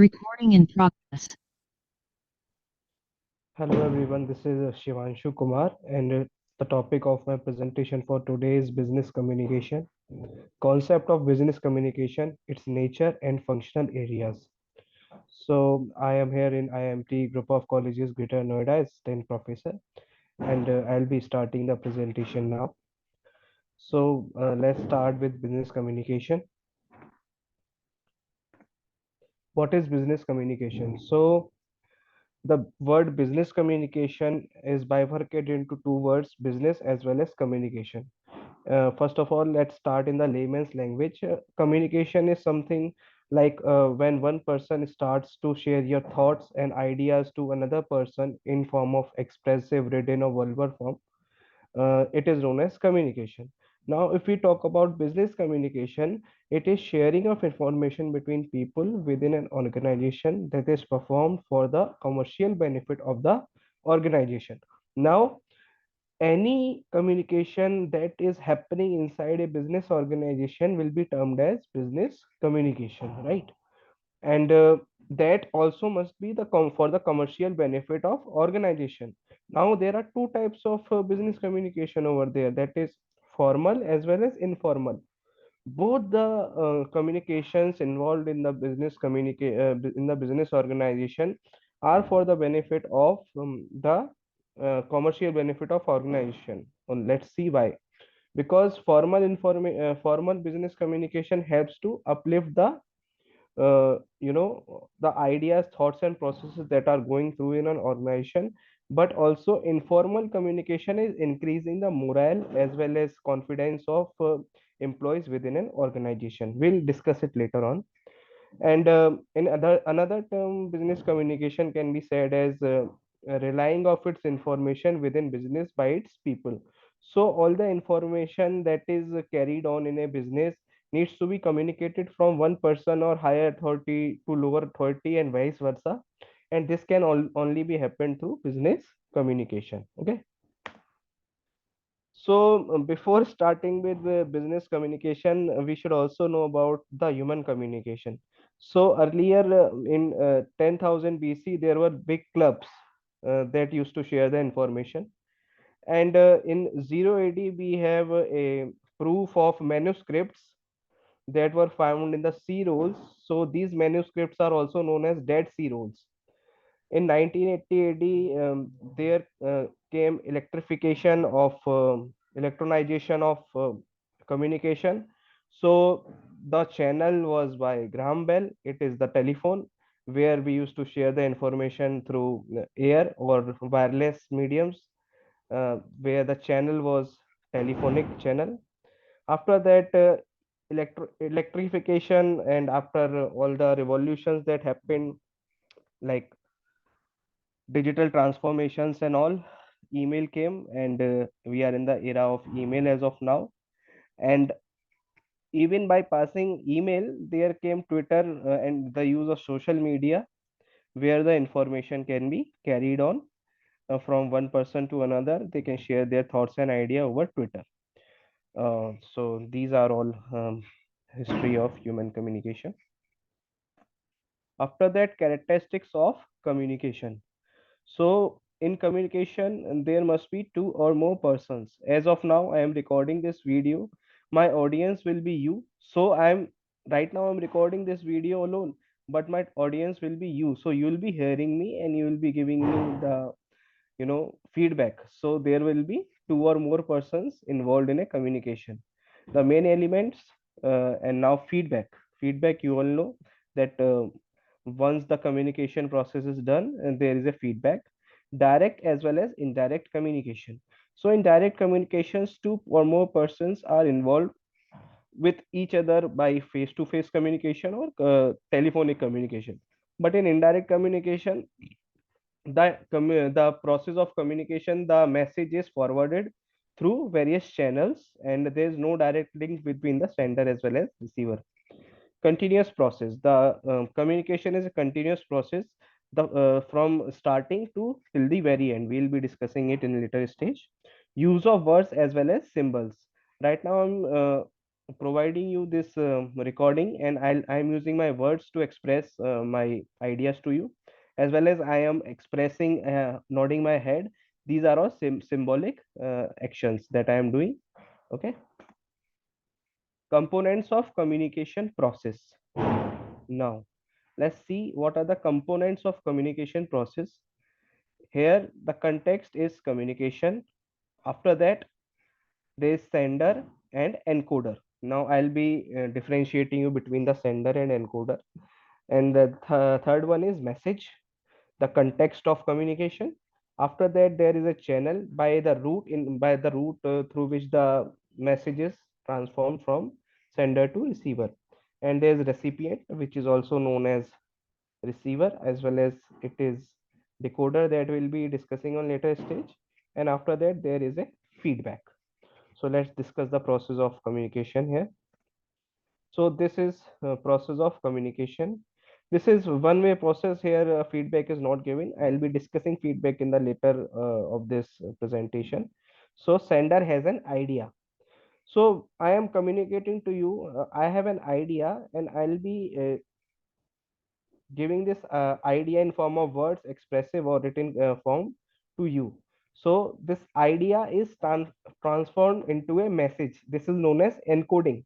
Recording in progress. Hello everyone, this is Shivanshu Kumar and the topic of my presentation for today is business communication. Concept of business communication, its nature and functional areas. So I am here in IIMT group of colleges Greater Noida as 10th professor and I'll be starting the presentation now. So let's start with business communication. What is business communication? So the word business communication is bifurcated into two words, business as well as communication. First of all, let's start in the layman's language. Communication is something like when one person starts to share your thoughts and ideas to another person in form of expressive, written or verbal form. It is known as communication. Now, if we talk about business communication, it is sharing of information between people within an organization that is performed for the commercial benefit of the organization. Now, any communication that is happening inside a business organization will be termed as business communication, right? And that also must be for the commercial benefit of organization. Now there are two types of business communication over there, that is formal as well as informal. Both the communications involved in the in the business organization are for the benefit of the commercial benefit of organization. And let's see why. Because formal business communication helps to uplift the the ideas, thoughts and processes that are going through in an organization. But also informal communication is increasing the morale as well as confidence of employees within an organization. We'll discuss it later on. And in another term, business communication can be said as relying of its information within business by its people. So all the information that is carried on in a business needs to be communicated from one person or higher authority to lower authority and vice versa. And this can only be happened through business communication. Okay. So before starting with the business communication, we should also know about the human communication. So earlier in 10,000 BC, there were big clubs that used to share the information. And in 0 AD, we have a proof of manuscripts that were found in the sea rolls. So these manuscripts are also known as Dead Sea Rolls. In 1980 AD, there came electrification of electronization of communication. So the channel was by Graham Bell. It is the telephone where we used to share the information through air or wireless mediums, where the channel was telephonic channel. After that, electrification and after all the revolutions that happened, like digital transformations and all, email came, and we are in the era of email as of now. And even by passing email, there came Twitter and the use of social media, where the information can be carried on from one person to another. They can share their thoughts and idea over Twitter. So these are all history of human communication. After that, characteristics of communication. So in communication, there must be two or more persons. As of now, I am recording this video. My audience will be you. So right now I'm recording this video alone, but my audience will be you. So you will be hearing me and you will be giving me the feedback. So there will be two or more persons involved in a communication. The main elements, and now feedback, you all know that once the communication process is done and there is a feedback. Direct as well as indirect communication. So in direct communications, two or more persons are involved with each other by face to face communication or telephonic communication. But in indirect communication, the process of communication, the message is forwarded through various channels and there is no direct link between the sender as well as receiver. Continuous process, the communication is a continuous process, the from starting to till the very end. We'll be discussing it in a later stage. Use of words as well as symbols. Right now I'm providing you this recording, and I'm using my words to express my ideas to you, as well as I am expressing, nodding my head. These are all symbolic actions that I am doing. Okay. Components of communication process. Now, let's see what are the components of communication process. Here, the context is communication. After that, there is sender and encoder. Now, I'll be differentiating you between the sender and encoder. And the third one is message, the context of communication. After that, there is a channel by the route through which the message is transformed from sender to receiver. And there is recipient, which is also known as receiver, as well as it is decoder that we'll be discussing on later stage. And after that, there is a feedback. So let's discuss the process of communication here. So this is process of communication. This is one way process. Here feedback is not given. I'll be discussing feedback in the later of this presentation. So sender has an idea. So I am communicating to you. I have an idea, and I'll be giving this idea in form of words, expressive or written form to you. So this idea is transformed into a message. This is known as encoding.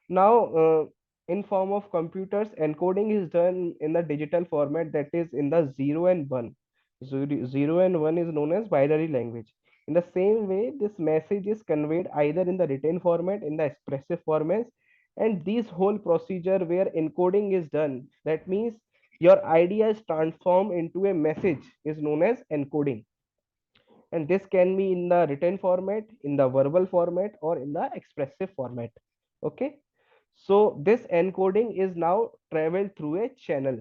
Now, in form of computers, encoding is done in the digital format, that is in the 0 and 1. 0 and 1 is known as binary language. In the same way, this message is conveyed either in the written format, in the expressive formats, and this whole procedure where encoding is done, that means your idea is transformed into a message, is known as encoding. And this can be in the written format, in the verbal format, or in the expressive format. Okay. So this encoding is now traveled through a channel.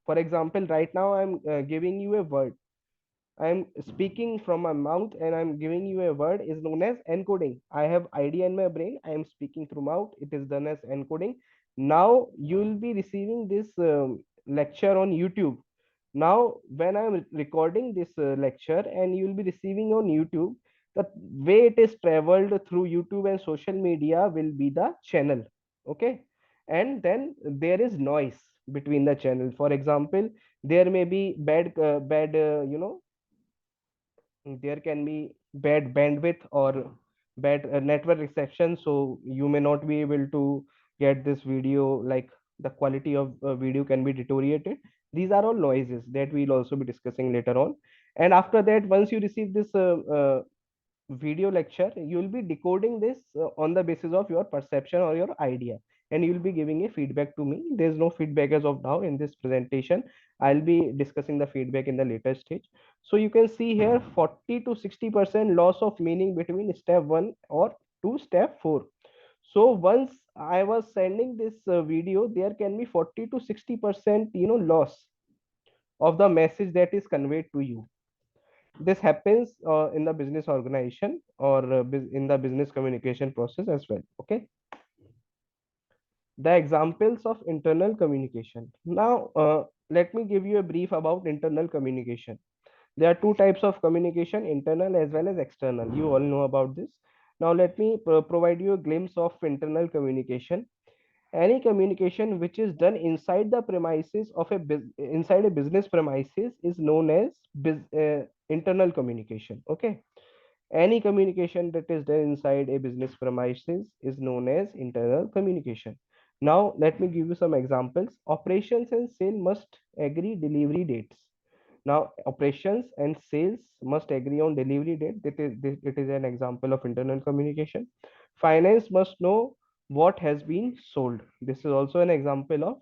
For example, right now I'm giving you a word. I'm speaking from my mouth and I'm giving you a word is known as encoding. I have idea in my brain. I am speaking through mouth. It is done as encoding. Now you will be receiving this lecture on YouTube. Now, when I'm recording this lecture and you will be receiving on YouTube, the way it is traveled through YouTube and social media will be the channel. Okay. And then there is noise between the channel. For example, there may be there can be bad bandwidth or bad network reception, so you may not be able to get this video, like the quality of video can be deteriorated. These are all noises that we'll also be discussing later on. And after that, once you receive this video lecture, you will be decoding this on the basis of your perception or your idea, and you will be giving a feedback to me. There's no feedback as of now in this presentation. I'll be discussing the feedback in the later stage. So you can see here 40 to 60% loss of meaning between step 1 or to step 4. So once I was sending this video, there can be 40 to 60% loss of the message that is conveyed to you. This happens in the business organization or in the business communication process as well. Okay. The examples of internal communication. Now let me give you a brief about internal communication. There are two types of communication, internal as well as external. You all know about this. Now let me provide you a glimpse of internal communication. Any communication which is done inside the premises of inside a business premises is known as internal communication. Okay. Any communication that is done inside a business premises is known as internal communication. Now let me give you some examples. Operations and sale must agree delivery dates. Now operations and sales must agree on delivery date. It is an example of internal communication. Finance must know what has been sold. This is also an example of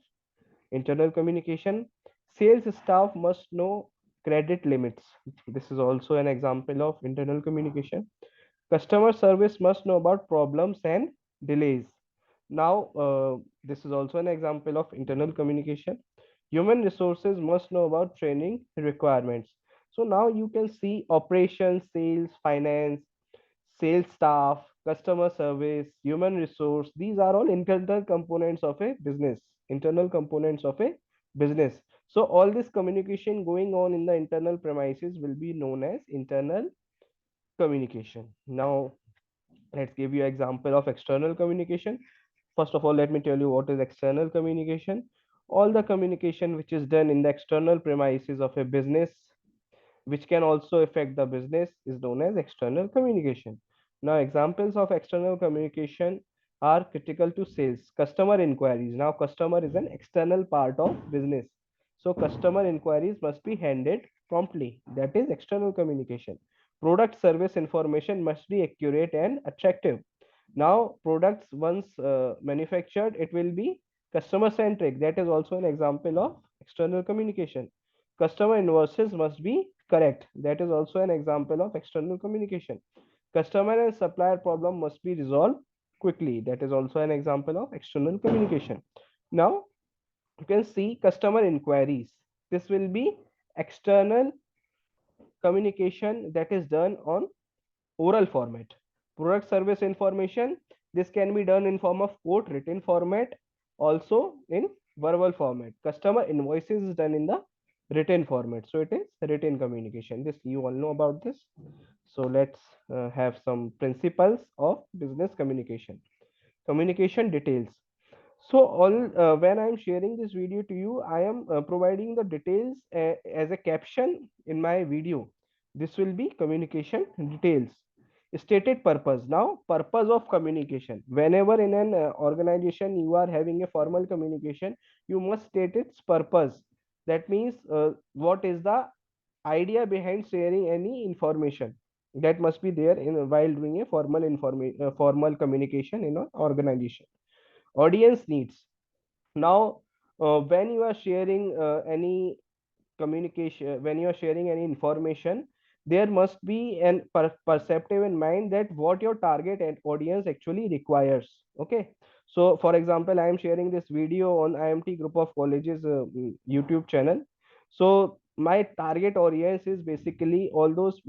internal communication. Sales staff must know credit limits. This is also an example of internal communication. Customer service must know about problems and delays. Now, this is also an example of internal communication. Human resources must know about training requirements. So now you can see operations, sales, finance, sales staff, customer service, human resource. These are all internal components of a business. Internal components of a business. So all this communication going on in the internal premises will be known as internal communication. Now, Let's give you example of external communication. First of all, let me tell you what is external communication. All the communication which is done in the external premises of a business, which can also affect the business, is known as external communication. Now, examples of external communication are critical to sales. Customer inquiries. Now, customer is an external part of business. So, customer inquiries must be handled promptly. That is external communication. Product service information must be accurate and attractive. Now, products once manufactured, it will be customer centric. That is also an example of external communication. Customer invoices must be correct. That is also an example of external communication. Customer and supplier problem must be resolved quickly. That is also an example of external communication. Now, you can see customer inquiries. This will be external communication that is done on oral format. Product service information, this can be done in form of quote written format, also in verbal format. Customer invoices is done in the written format, so it is written communication. This you all know about this. So let's have some principles of business communication. Communication details. So all when I'm sharing this video to you, I am providing the details as a caption in my video. This will be communication details. Stated purpose. Now, purpose of communication. Whenever in an organization you are having a formal communication, you must state its purpose. That means what is the idea behind sharing any information that must be there in while doing a formal communication in an organization. Audience needs. Now, when you are sharing any communication, when you are sharing any information, there must be an perceptive in mind that what your target and audience actually requires. Okay, so for example, I am sharing this video on IMT group of colleges YouTube channel. So my target audience is basically all those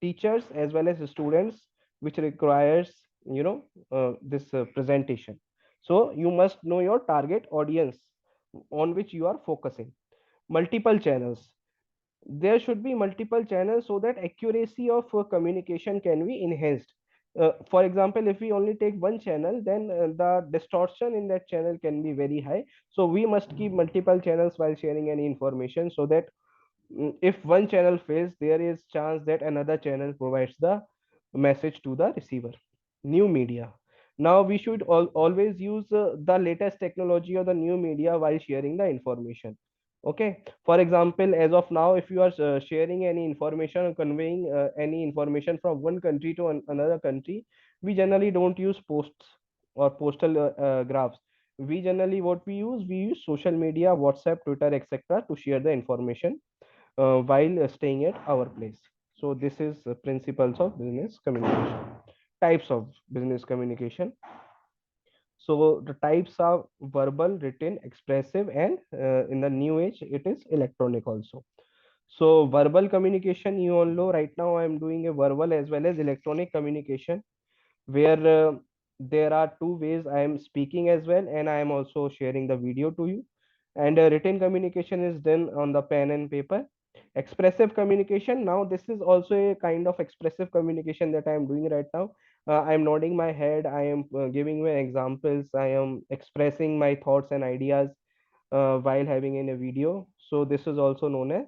teachers as well as students which requires, you know, this presentation. So you must know your target audience on which you are focusing. Multiple channels. There should be multiple channels so that accuracy of communication can be enhanced. For example, if we only take one channel, then the distortion in that channel can be very high. So we must keep multiple channels while sharing any information, so that if one channel fails, there is chance that another channel provides the message to the receiver. New media. Now we should always use the latest technology or the new media while sharing the information. Okay, for example, as of now, if you are sharing any information or conveying any information from one country to another country, we generally don't use posts or postal graphs. We generally, what we use social media, WhatsApp, Twitter, etc., to share the information while staying at our place. So this is principles of business communication. Types of business communication. So the types are verbal, written, expressive, and in the new age, it is electronic also. So verbal communication, you all know right now I am doing a verbal as well as electronic communication, where there are two ways. I am speaking as well, and I am also sharing the video to you. And written communication is done on the pen and paper. Expressive communication, now this is also a kind of expressive communication that I am doing right now. I am nodding my head, I am giving my examples, I am expressing my thoughts and ideas while having in a video. So this is also known as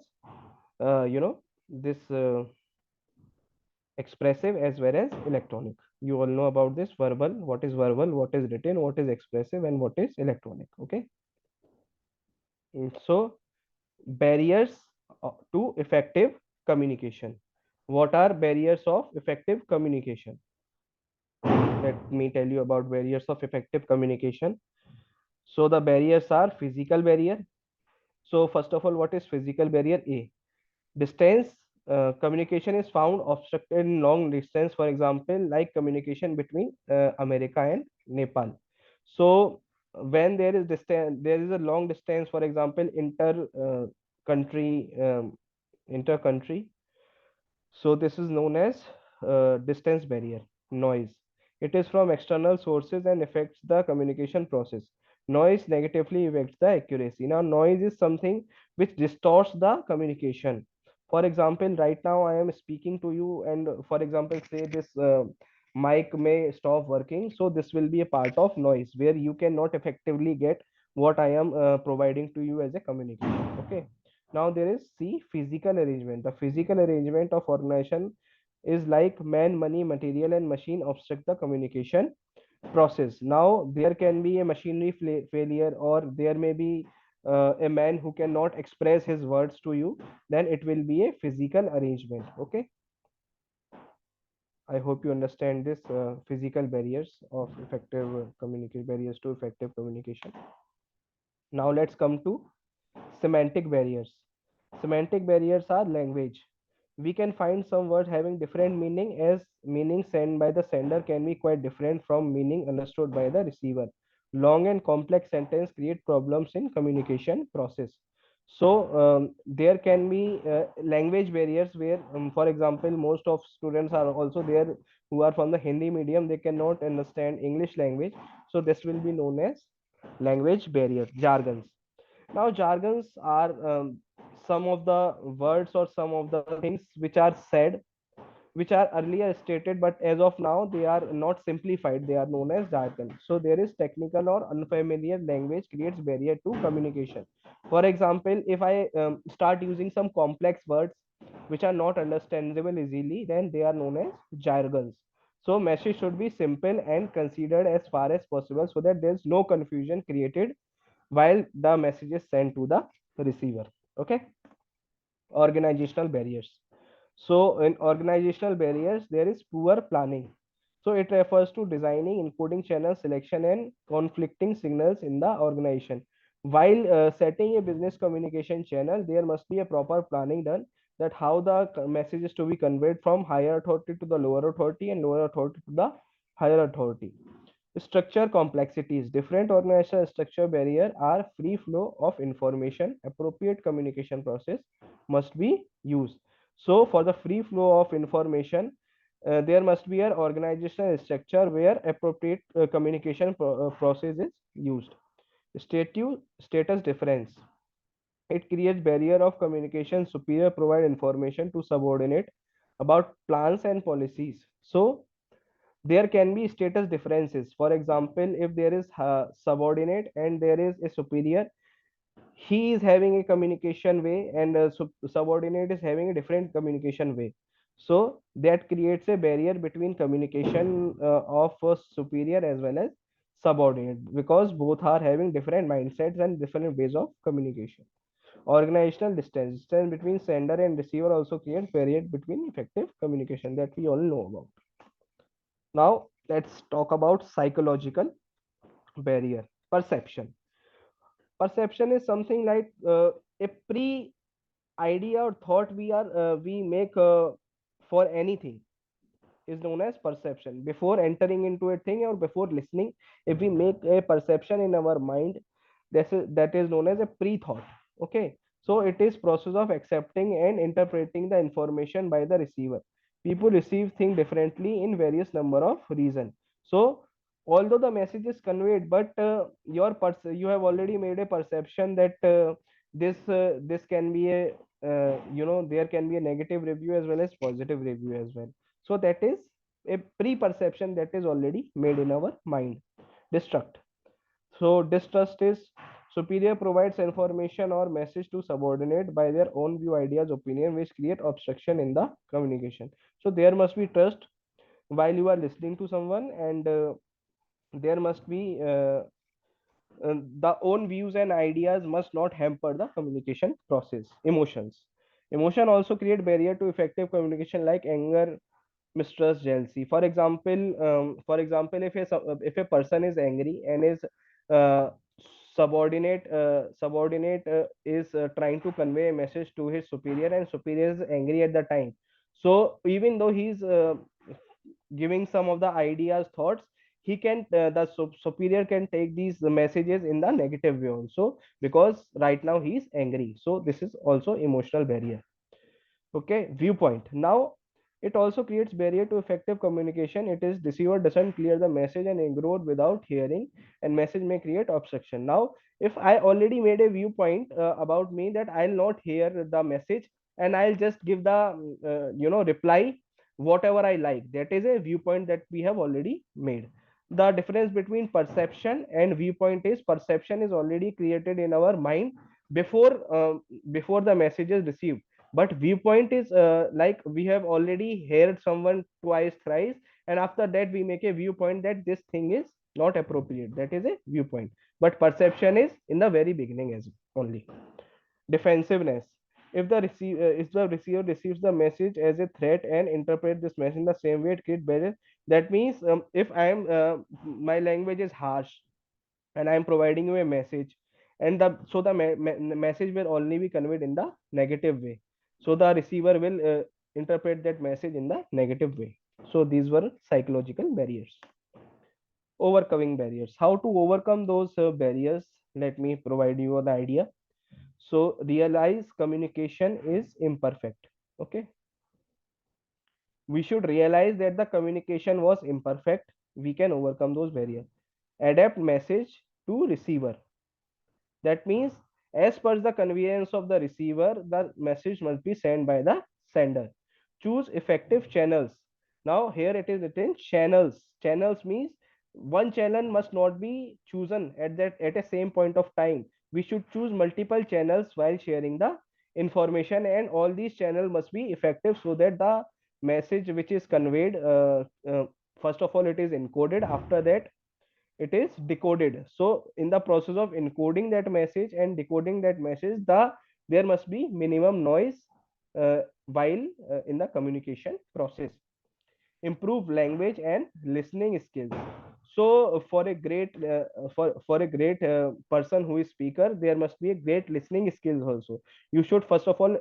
this expressive as well as electronic. You all know about this verbal, verbal, what is written, what is expressive, and what is electronic. Okay. So barriers to effective communication. What are barriers of effective communication? Let me tell you about barriers of effective communication. So the barriers are physical barrier. So first of all, what is physical barrier? A, distance. Communication is found obstructed in long distance, for example, like communication between America and Nepal. So when there is distance, there is a long distance, for example, country inter country. So this is known as distance barrier. Noise. It is from external sources and affects the communication process. Noise negatively affects the accuracy. Now, noise is something which distorts the communication. For example, right now I am speaking to you, and for example, say this mic may stop working. So this will be a part of noise where you cannot effectively get what I am providing to you as a communication. Okay. Now there is C, physical arrangement. The physical arrangement of organization is like man, money, material, and machine obstruct the communication process. Now there can be a machinery failure, or there may be a man who cannot express his words to you, then it will be a physical arrangement. Okay, I hope you understand this physical barriers of effective communication, barriers to effective communication. Now let's come to semantic barriers. Semantic barriers are language. We can find some words having different meaning, as meaning sent by the sender can be quite different from meaning understood by the receiver. Long and complex sentence create problems in communication process. So there can be language barriers where, for example, most of students are also there who are from the Hindi medium. They cannot understand English language. So this will be known as language barrier, jargons. Now, jargons are some of the words or some of the things which are said, which are earlier stated, but as of now, they are not simplified. They are known as jargon. So, there is technical or unfamiliar language creates barrier to communication. For example, if I start using some complex words which are not understandable easily, then they are known as jargons. So, message should be simple and considered as far as possible so that there's no confusion created while the message is sent to the receiver. Okay. Organizational barriers. So in organizational barriers there is poor planning. So it refers to designing, encoding channel selection and conflicting signals in the organization. While setting a business communication channel, there must be a proper planning done, that how the message is to be conveyed from higher authority to the lower authority and lower authority to the higher authority. Structure complexities. Different organizational structure barrier are free flow of information. Appropriate communication process must be used. So for the free flow of information, there must be an organizational structure where appropriate communication process is used. Status difference. It creates barrier of communication. Superior provide information to subordinate about plans and policies. So there can be status differences. For example, if there is subordinate and there is a superior, he is having a communication way and subordinate is having a different communication way. So that creates a barrier between communication of superior as well as subordinate, because both are having different mindsets and different ways of communication. Organizational distance between sender and receiver also creates barrier between effective communication, that we all know about. Now, let's talk about psychological barrier. Perception. Perception is something like a pre idea or thought we make for anything is known as perception. Before entering into a thing or before listening, if we make a perception in our mind, that is known as a pre-thought. Okay, so it is process of accepting and interpreting the information by the receiver. People receive things differently in various number of reasons. So although the message is conveyed, but you have already made a perception that this can be a there can be a negative review as well as positive review as well. So that is a pre-perception that is already made in our mind. Distrust. So distrust is superior provides information or message to subordinate by their own view, ideas, opinion, which create obstruction in the communication. So there must be trust while you are listening to someone, and there must be the own views and ideas must not hamper the communication process. Emotions. Emotion also create barrier to effective communication, like anger, mistrust, jealousy. For example, if a person is angry and is uh, subordinate is trying to convey a message to his superior, and superior is angry at the time. So even though he's giving some of the ideas, thoughts, he can the superior can take these messages in the negative way also, because right now he is angry. So this is also emotional barrier. Okay, viewpoint. Now it also creates barrier to effective communication. It is deceiver doesn't clear the message and ignore without hearing, and message may create obstruction. Now if I already made a viewpoint about me that I'll not hear the message and I'll just give the reply whatever I like. That is a viewpoint that we have already made. The difference between perception and viewpoint is perception is already created in our mind before before the message is received. But viewpoint is like we have already heard someone twice thrice, and after that we make a viewpoint that this thing is not appropriate. That is a viewpoint. But perception is in the very beginning as only. Defensiveness. If the receiver receives the message as a threat and interpret this message in the same way, it creates barrier. That means if I am my language is harsh and I am providing you a message, and the so the message will only be conveyed in the negative way. So the receiver will interpret that message in the negative way. So these were psychological barriers. Overcoming barriers. How to overcome those barriers? Let me provide you the idea. So realize communication is imperfect. Okay, we should realize that the communication was imperfect. We can overcome those barriers. Adapt message to receiver. That means, as per the convenience of the receiver, the message must be sent by the sender. Choose effective channels. Now, here it is written channels. Channels means one channel must not be chosen at a same point of time. We should choose multiple channels while sharing the information, and all these channels must be effective so that the message which is conveyed, first of all, it is encoded. After that, it is decoded. So in the process of encoding that message and decoding that message, there must be minimum noise while in the communication process. Improve language and listening skills. So for a great person who is speaker, there must be a great listening skills also. You should first of all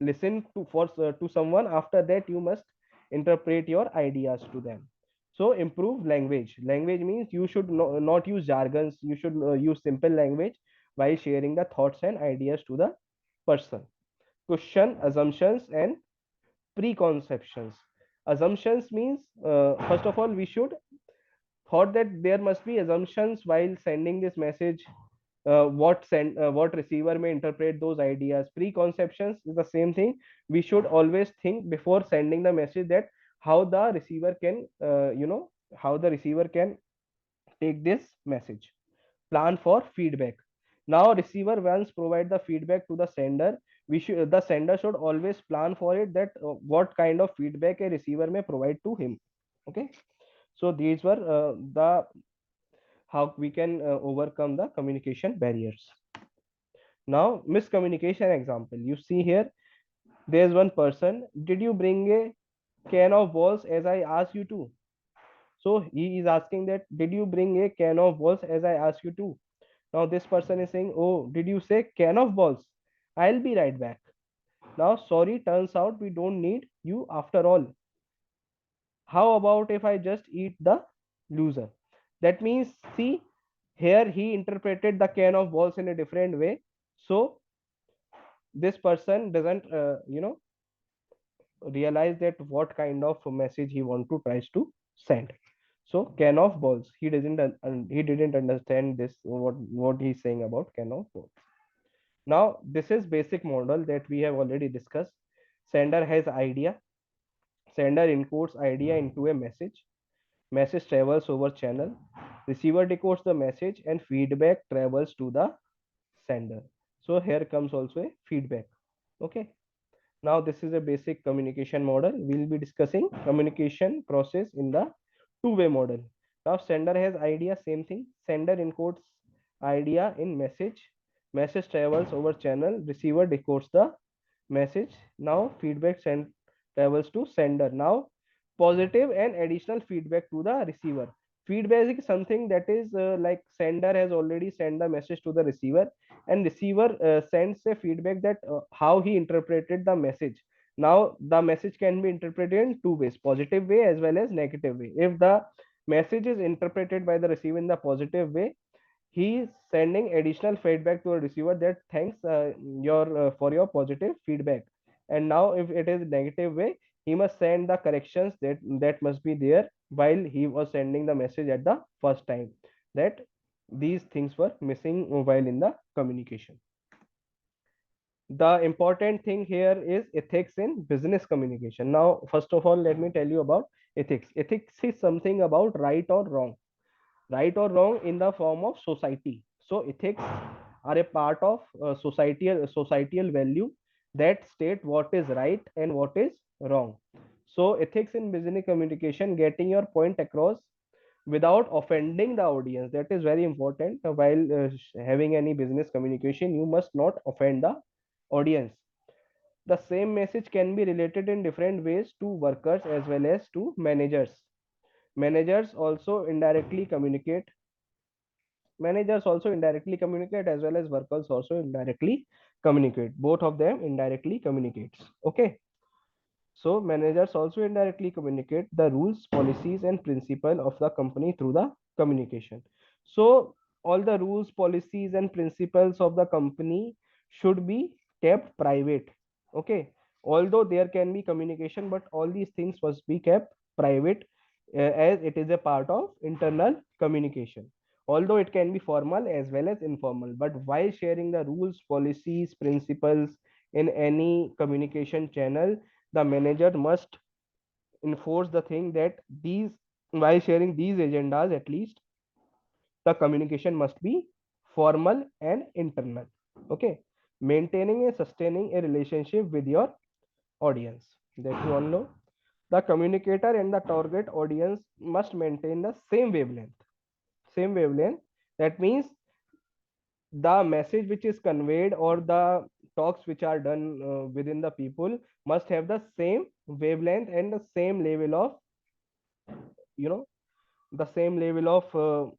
listen to someone. After that, you must interpret your ideas to them. So improve language means you should not use jargons. You should use simple language while sharing the thoughts and ideas to the person. Question assumptions and preconceptions. Assumptions means, first of all, we should thought that there must be assumptions while sending this message. What receiver may interpret those ideas. Preconceptions is the same thing. We should always think before sending the message that how the receiver can how the receiver can take this message. Plan for feedback. Now receiver once provide the feedback to the sender, the sender should always plan for it, that what kind of feedback a receiver may provide to him. Okay, so these were the how we can overcome the communication barriers. Now miscommunication example, you see here, there's one person, did you bring a can of balls as I asked you to? So he is asking that, did you bring a can of balls as I asked you to? Now this person is saying, oh, did you say can of balls? I'll be right back. Now sorry, turns out we don't need you after all. How about if I just eat the loser? That means, see, here he interpreted the can of balls in a different way. So this person doesn't, realize that what kind of message he want to tries to send. So can of balls, he didn't understand this, what he's saying about can of balls. Now this is basic model that we have already discussed. Sender has idea, sender encodes idea into a message, message travels over channel, receiver decodes the message, and feedback travels to the sender. So here comes also a feedback. Okay, now this is a basic communication model. We'll be discussing communication process in the two-way model. Now sender has idea, same thing. Sender encodes idea in message. Message travels over channel. Receiver decodes the message. Now feedback travels to sender. Now positive and additional feedback to the receiver. Feedback is something that is like sender has already sent the message to the receiver, and receiver sends a feedback that how he interpreted the message. Now the message can be interpreted in two ways, positive way as well as negative way. If the message is interpreted by the receiver in the positive way, he is sending additional feedback to a receiver that thanks your for your positive feedback. And now if it is negative way, he must send the corrections that must be there while he was sending the message at the first time, that these things were missing while in the communication. The important thing here is ethics in business communication. Now first of all, let me tell you about ethics. Ethics is something about right or wrong, right or wrong in the form of society. So ethics are a part of societal value that state what is right and what is wrong. So ethics in business communication, getting your point across without offending the audience, that is very important. While having any business communication, you must not offend the audience. The same message can be related in different ways to workers as well as to managers. Managers also indirectly communicate. Managers also indirectly communicate as well as workers also indirectly communicate. Both of them indirectly communicates. Okay. So managers also indirectly communicate the rules, policies, and principle of the company through the communication. So all the rules, policies, and principles of the company should be kept private. Okay. Although there can be communication, but all these things must be kept private, as it is a part of internal communication. Although it can be formal as well as informal, but while sharing the rules, policies, principles in any communication channel, the manager must enforce the thing that these, while sharing these agendas, at least the communication must be formal and internal. Okay. Maintaining and sustaining a relationship with your audience, that you all know. The communicator and the target audience must maintain the same wavelength. Same wavelength. That means the message which is conveyed or the talks which are done within the people must have the same wavelength and the same level of, you know, the same level of,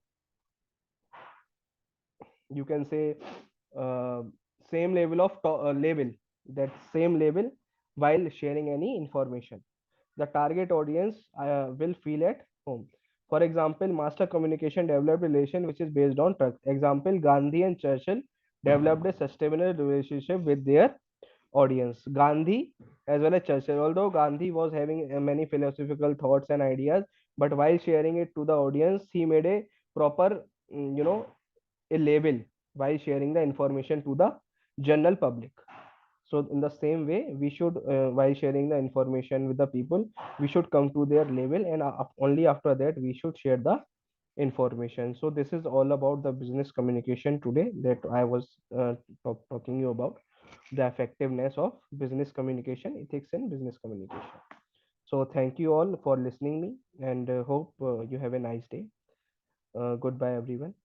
you can say, uh, same level of label, that same label while sharing any information. The target audience will feel at home. For example, master communication developed relation which is based on trust. Example, Gandhi and Churchill developed a sustainable relationship with their audience. Gandhi as well as Churchill, although Gandhi was having many philosophical thoughts and ideas, but while sharing it to the audience, he made a proper, you know, a label while sharing the information to the general public. So in the same way, we should, while sharing the information with the people, we should come to their level, and only after that we should share the information. So this is all about the business communication today that I was talking you about, the effectiveness of business communication, ethics in business communication. So thank you all for listening me, and hope you have a nice day. Goodbye everyone.